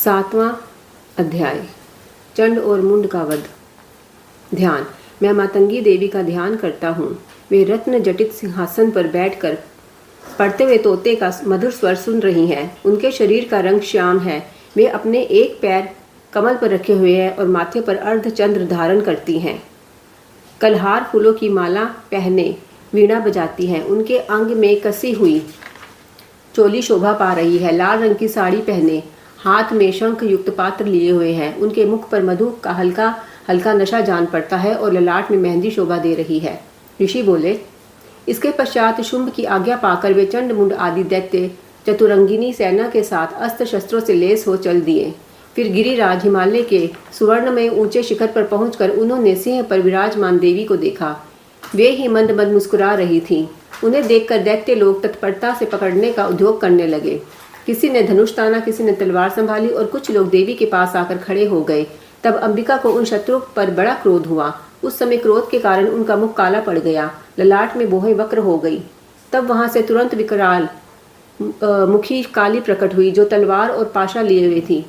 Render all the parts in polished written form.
सातवां अध्याय चंड और मुंड का वध। ध्यान। मैं मातंगी देवी का ध्यान करता हूँ। वे रत्न जटित सिंहासन पर बैठकर पढ़ते हुए तोते का मधुर स्वर सुन रही हैं। उनके शरीर का रंग श्याम है। वे अपने एक पैर कमल पर रखे हुए हैं और माथे पर अर्धचंद्र धारण करती हैं। कलहार फूलों की माला पहने वीणा बजाती हैं। उनके अंग में कसी हुई चोली शोभा पा रही है। लाल रंग की साड़ी पहने हाथ में शंख युक्त पात्र लिए हुए हैं। उनके मुख पर मधु का हल्का हल्का नशा जान पड़ता है और ललाट में मेहंदी शोभा दे रही है। ऋषि बोले। इसके पश्चात शुंभ की आज्ञा पाकर वे चंड मुंड आदि दैत्य चतुरंगिनी सेना के साथ अस्त्र शस्त्रों से लेस हो चल दिए। फिर गिरिराज हिमालय के सुवर्ण में ऊंचे शिखर पर पहुंचकर उन्होंने सिंह पर विराजमान देवी को देखा। वे ही मंद मंद मुस्कुरा रही थीं। उन्हें देखकर दैत्य लोग तत्परता से पकड़ने का उद्योग करने लगे। किसी ने धनुष ताना, किसी ने तलवार संभाली और कुछ लोग देवी के पास आकर खड़े हो गए। तब अंबिका को उन शत्रुओं पर बड़ा क्रोध हुआ। उस समय क्रोध के कारण उनका मुख काला पड़ गया, ललाट में बोहें वक्र हो गई। तब वहां से तुरंत विकराल मुखी काली प्रकट हुई, जो तलवार और पाशा लिए हुए थी।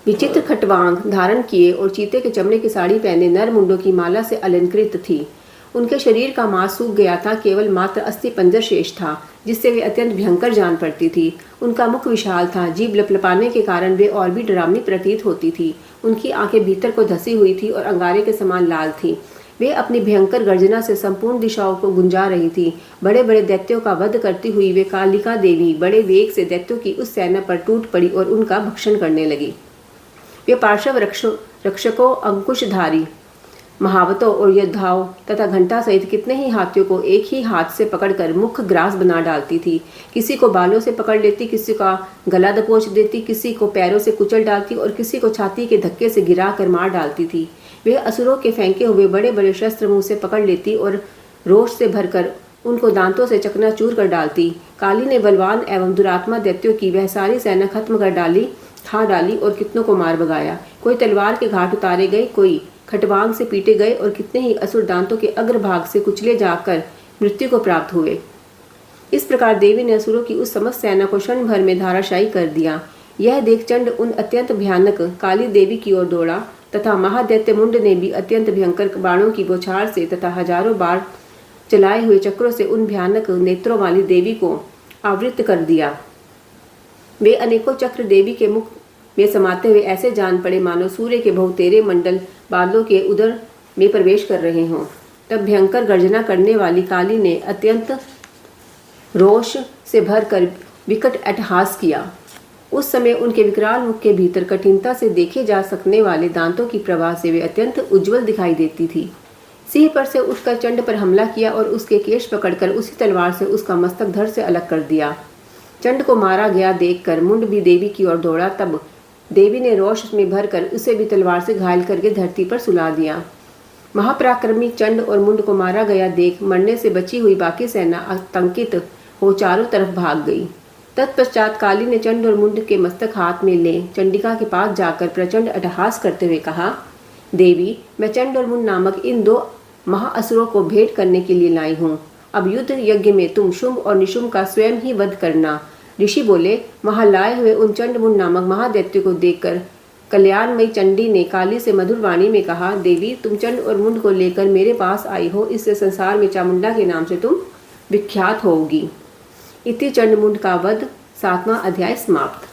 विचित्र खटवांग धारण किए और चीते के चमड़े की साड़ी पहने नर मुंडों की माला से अलंकृत थी। उनके शरीर का मांस सूख गया था, केवल मात्र अस्थि पंजर शेष था, जिससे वे अत्यंत भयंकर जान पड़ती थी। उनका मुख विशाल था, जीभ लपलपाने के कारण वे और भी डरावनी प्रतीत होती थी। उनकी आंखें भीतर को धसी हुई थी और अंगारे के समान लाल थी। वे अपनी भयंकर गर्जना से संपूर्ण दिशाओं को गुंजा रही थी। बड़े बड़े दैत्यों का वध करती हुई वे कालिका देवी बड़े वेग से दैत्यों की उस सेना पर टूट पड़ी और उनका भक्षण करने लगी। वे पार्श्व रक्षकों, अंकुशधारी महावतों और योद्धाओं तथा घंटा सहित कितने ही हाथियों को एक ही हाथ से पकड़कर मुख ग्रास बना डालती थी। किसी को बालों से पकड़ लेती, किसी का गला दबोच देती, किसी को पैरों से कुचल डालती और किसी को छाती के धक्के से गिरा कर मार डालती थी। वे असुरों के फेंके हुए बड़े बड़े शस्त्र मुंह से पकड़ लेती और रोष से भरकर उनको दांतों से चकनाचूर कर डालती। काली ने बलवान एवं दुरात्मा दैत्यों की वह सारी सेना खत्म कर डाली, खा डाली और कितनों को मार भगाया। कोई तलवार के घाट उतारे गए, कोई खटवांग से पीटे गए और कितने ही असुर दांतों के अग्रभाग से कुचले जाकर मृत्यु को प्राप्त हुए। इस प्रकार देवी ने असुरों की उस समस्त सेना को क्षण भर में धाराशायी कर दिया। यह देख चंड उन अत्यंत भयानक काली देवी की ओर दौड़ा तथा महादैत्य मुंड ने भी अत्यंत भयंकर बाणों की बौछार से तथा हजारों बार चलाए हुए चक्रों से उन भयानक नेत्रों वाली देवी को आवृत कर दिया। वे अनेकों चक्र देवी के मुख में समाते हुए ऐसे जान पड़े मानो सूर्य के बहुतेरे मंडल बादलों के उदर में प्रवेश कर रहे हों। तब भयंकर गर्जना करने वाली काली ने अत्यंत रोष से भरकर विकट अट्टहास किया। उस समय उनके विकराल मुख के भीतर कठिनता से देखे जा सकने वाले दांतों की प्रभा से वे अत्यंत उज्जवल दिखाई देती थी। सिंह पर से उठकर चंड पर हमला किया और उसके केश पकड़कर उसी तलवार से उसका मस्तक धड़ से अलग कर दिया। चंड को मारा गया देखकर मुंड भी देवी की ओर दौड़ा। तब देवी ने रोष में भरकर उसे भी तलवार से घायल करके धरती पर सुला दिया। महापराक्रमी चंड और मुंड को मारा गया देख मरने से बची हुई बाकी सेना आतंकित हो चारों तरफ भाग गई। तत्पश्चात काली ने चंड और मुंड के मस्तक हाथ में ले चंडिका के पास जाकर प्रचंड अट्टहास करते हुए कहा, देवी, मैं चंड और मुंड नामक इन दो महाअसुरों को भेंट करने के लिए लाई हूँ। अब युद्ध यज्ञ में तुम शुंभ और निशुंभ का स्वयं ही वध करना। ऋषि बोले। वहां लाए हुए उन चंड मुंड नामक महादैत्य को देखकर कल्याणमयी चंडी ने काली से मधुर वाणी में कहा, देवी, तुम चंड और मुंड को लेकर मेरे पास आई हो, इससे संसार में चामुंडा के नाम से तुम विख्यात होगी। इति चंड मुंड का वध। 7वां अध्याय समाप्त।